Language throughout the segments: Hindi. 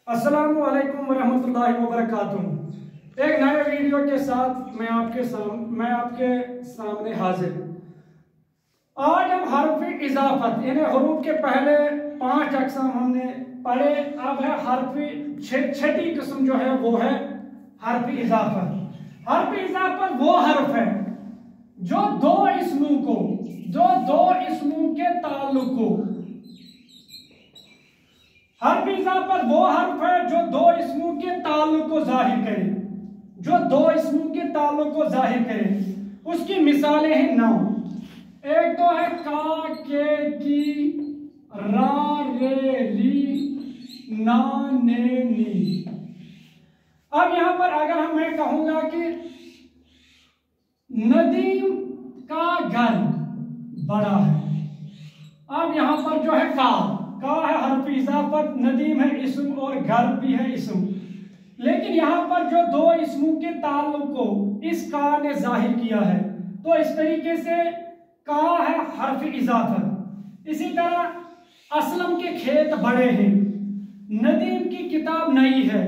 अस्सलामु अलैकुम वरहमतुल्लाहि वबरकातुहू। एक नए वीडियो के साथ मैं आपके सामने हाजिर। आज हम हर्फ इजाफत यानी हरूफ के पहले 5 अक़साम हमने पढ़े। अब है हर्फ छठी किस्म जो है वो है हर्फ इजाफत। हर्फ इजाफत वो हर्फ है जो दो इसमों के ताल्लुक को हर्फ इजाफत वो हर्फ है जो दो इसमों के ताल्लुक को जाहिर करे, उसकी मिसालें हैं 9। एक तो है का, के, की, रा, रे, री, ना, ने, नी। अब यहां पर अगर मैं कहूंगा कि नदीम का घर बड़ा है, अब यहां पर जो है का है हर्फ इजाफत, नदीम है इस्म और घर भी है इस्म। लेकिन यहां पर जो दो इस्मों के ताल्लुक को इस का ने जाहिर किया है, तो इस तरीके से का है हर्फ इजाफत। इसी तरह असलम के खेत बड़े हैं, नदीम की किताब नई है,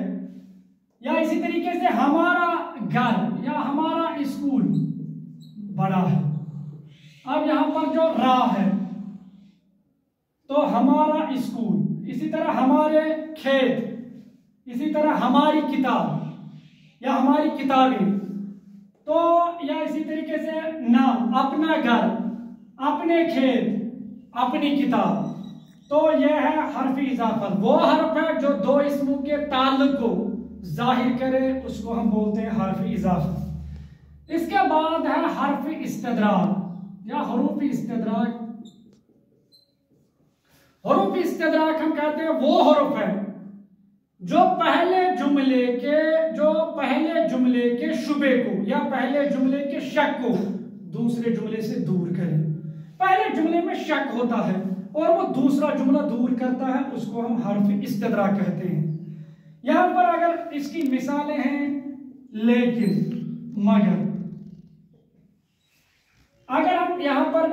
या इसी तरीके से हमारा घर या हमारा स्कूल बड़ा है। अब यहां पर जो रा है तो हमारा स्कूल, इसी तरह हमारे खेत, इसी तरह हमारी किताब या हमारी किताबें, तो या इसी तरीके से ना अपना घर, अपने खेत, अपनी किताब। तो यह है हर्फ इजाफत, वो हर्फ है जो दो इसमों के ताल्लुक को जाहिर करे, उसको हम बोलते हैं हर्फ इजाफत। इसके बाद है हर्फ इस्तदराक या हरूफ इस्तदराक। हरूफ इस्तदराक हम कहते हैं वो हरूफ है जो पहले जुमले के शुबे को या पहले जुमले के शक को दूसरे जुमले से दूर करे। पहले जुमले में शक होता है और वो दूसरा जुमला दूर करता है, उसको हम हर्फ इस्तदराक कहते हैं। यहां पर अगर इसकी मिसालें हैं लेकिन, मगर। अगर हम यहां पर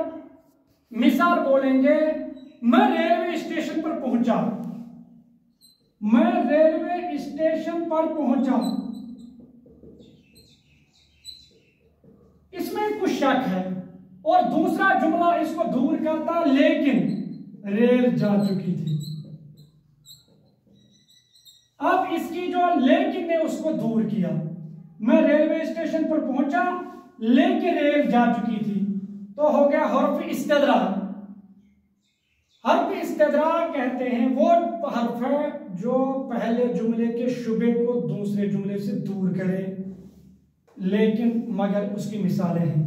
मिसाल बोलेंगे, मैं रेलवे स्टेशन पर पहुंचा, इसमें कुछ शक है और दूसरा जुमला इसको दूर करता, लेकिन रेल जा चुकी थी। अब इसकी जो लेकिन ने उसको दूर किया, मैं रेलवे स्टेशन पर पहुंचा लेकिन रेल जा चुकी थी, तो हो गया हर्फ इस्तदराक। हर्फ इस्तदराक कहते हैं वो हर्फ है जो पहले जुमले के शुबे को दूसरे जुमले से दूर करे, लेकिन मगर उसकी मिसालें हैं।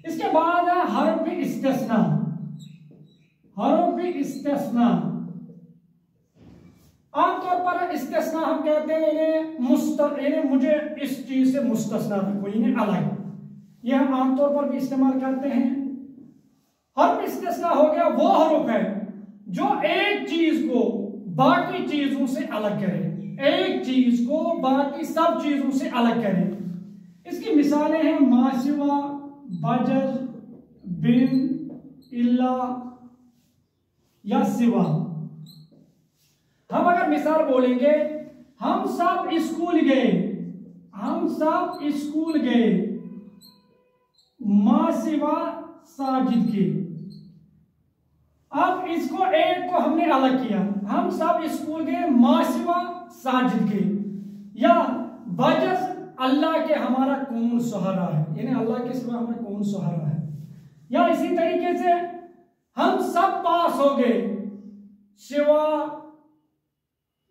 इसके बाद है हर्फ इस्तिस्ना। हर्फ इस्तिस्ना आमतौर पर इस्तिस्ना हम कहते हैं इन्हें मुझे इस चीज से मुस्तस्ना रखो, इन्हें अलग, यह हम आमतौर पर भी इस्तेमाल करते हैं। हर्फ इस्तिस्ना हो गया वो हर्फ है जो एक चीज को बाकी चीजों से अलग करे, एक चीज को बाकी सब चीजों से अलग करे। इसकी मिसालें हैं मासिवा, बजज, बिन, इल्ला या सिवा। हम अगर मिसाल बोलेंगे, हम सब स्कूल गए मासिवा साजिद के। अब इसको एक को हमने अलग किया, हम सब स्कूल गए मासिवा साजिद के, या बजस अल्लाह के हमारा कौन सहारा है, यानी अल्लाह के सिवा हमारा कौन सहारा है। या इसी तरीके से हम सब पास हो गए सिवा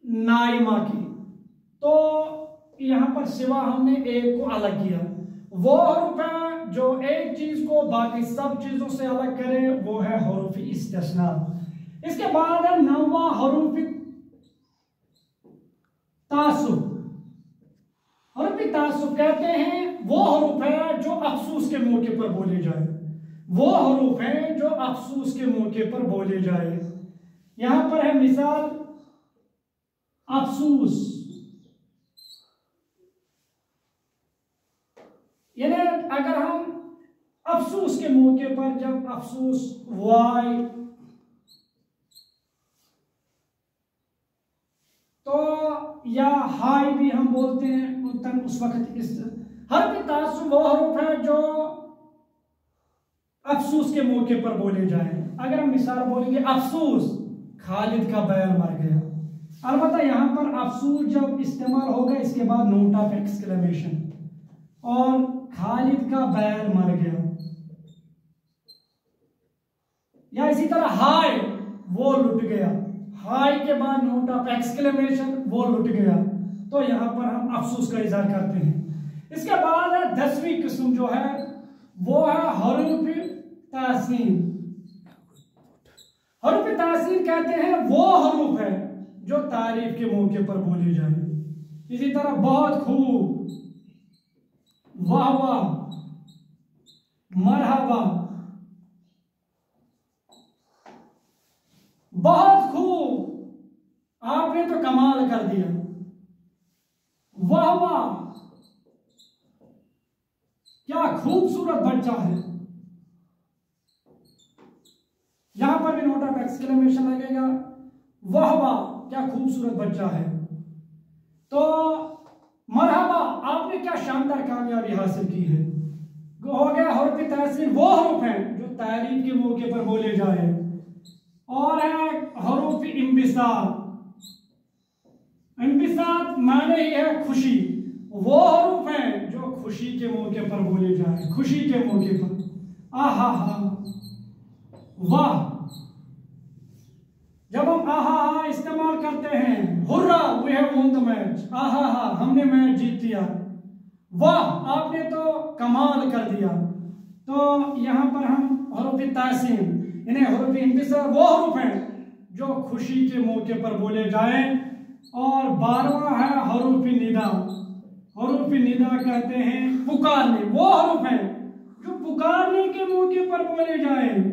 नाइमा की, तो यहां पर सिवा हमने एक को अलग किया। वो हर्फ है जो एक चीज को बाकी सब चीजों से अलग करे, वो है हरूफ इस्तिस्ना। इसके बाद है 9वां हरूफ तासुब। हरूफ तासुब कहते हैं वो हरूफ है जो अफसोस के मौके पर बोले जाए, वो हरूफ है जो अफसोस के मौके पर बोले जाए। यहां पर है मिसाल अफसोस, यानी अगर हम अफसोस के मौके पर जब अफसोस वाई, तो या हाई भी हम बोलते हैं, तन उस वक्त इस हर्फ तासुब वो हरूफ है जो अफसोस के मौके पर बोले जाए। अगर हम मिसाल बोलेंगे अफसोस खालिद का बैल मर गया, अलबत्ता यहां पर अफसोस जब इस्तेमाल होगा इसके बाद नोट ऑफ एक्सक्लेमेशन, और खालिद का बैल मर गया, या इसी तरह हाय वो लुट गया, हाय के बाद नोट ऑफ एक्सक्लेमेशन वो लुट गया, तो यहां पर हम अफसोस का इजहार करते हैं। इसके बाद है 10वीं किस्म जो है वो है हरूफ तासीन। हरूफ तासीन कहते हैं वो हरूफ है जो तारीफ के मौके पर बोले जाए। इसी तरह बहुत खूब, वाह वाह, मरहबा, बहुत खूब, आपने तो कमाल कर दिया, वाह वाह, क्या खूबसूरत बच्चा है। यहां पर भी नोट ऑफ एक्सक्लेमेशन लगेगा, वाह वाह क्या खूबसूरत बच्चा है। तो मरहबा, आपने क्या शानदार कामयाबी हासिल की है। हो गया हरूफ तासीन वो हरूफ हैं जो तारीफ के मौके पर बोले जाए। और है हरूफ इंबिसात। इंबिसात माने ही है खुशी, वो हरूफ हैं जो खुशी के मौके पर बोले जाए, खुशी के मौके पर। आहा हा, वाह, जब हम आहा हा इस्तेमाल करते हैं, hurray we have won the match, आहा हा हमने मैच जीत लिया, वाह आपने तो कमाल कर दिया। तो यहां पर हम हरूफ तासीन इन्हें हरूफ इंबिसात वो हरूफ हैं जो खुशी के मौके पर बोले जाएं। और 12वां है हरूफ निदा। हरूफ निदा कहते हैं पुकारने, वो हरूफ हैं जो पुकारने के मौके पर बोले जाएं,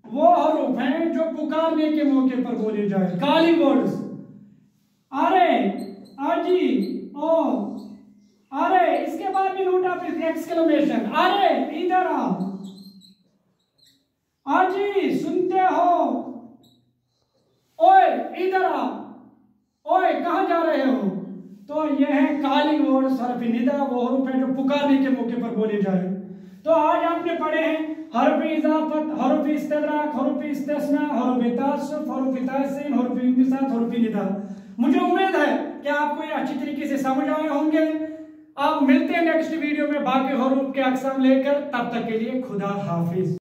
वो हरूफ हैं जो पुकारने के मौके पर बोले जाए। कॉलिंग वर्ड्स, अरे, अजी, ओ, अरे, इसके बाद भी नोट ऑफ एक्सक्लेमेशन, अरे इधर आओ, अजी सुनते हो, ओए इधर आओ, ओए कहां जा रहे हो। तो यह है कॉलिंग वर्ड्स, हर्फ निदा वो हरूफ है जो पुकारने के मौके पर बोले जाए। तो आज आपने पढ़े हैं हर्फ इजाफत, हर्फ इस्तदराक, हर्फ इस्तिस्ना, हर्फ तासुफ, हर्फ तासीन, हर्फ इंबिसात, हर्फ निदा। मुझे उम्मीद है कि आपको ये अच्छी तरीके से समझ आए होंगे। आप मिलते हैं नेक्स्ट वीडियो में बाकी हरूफ के अक़साम लेकर, तब तक के लिए खुदा हाफिज।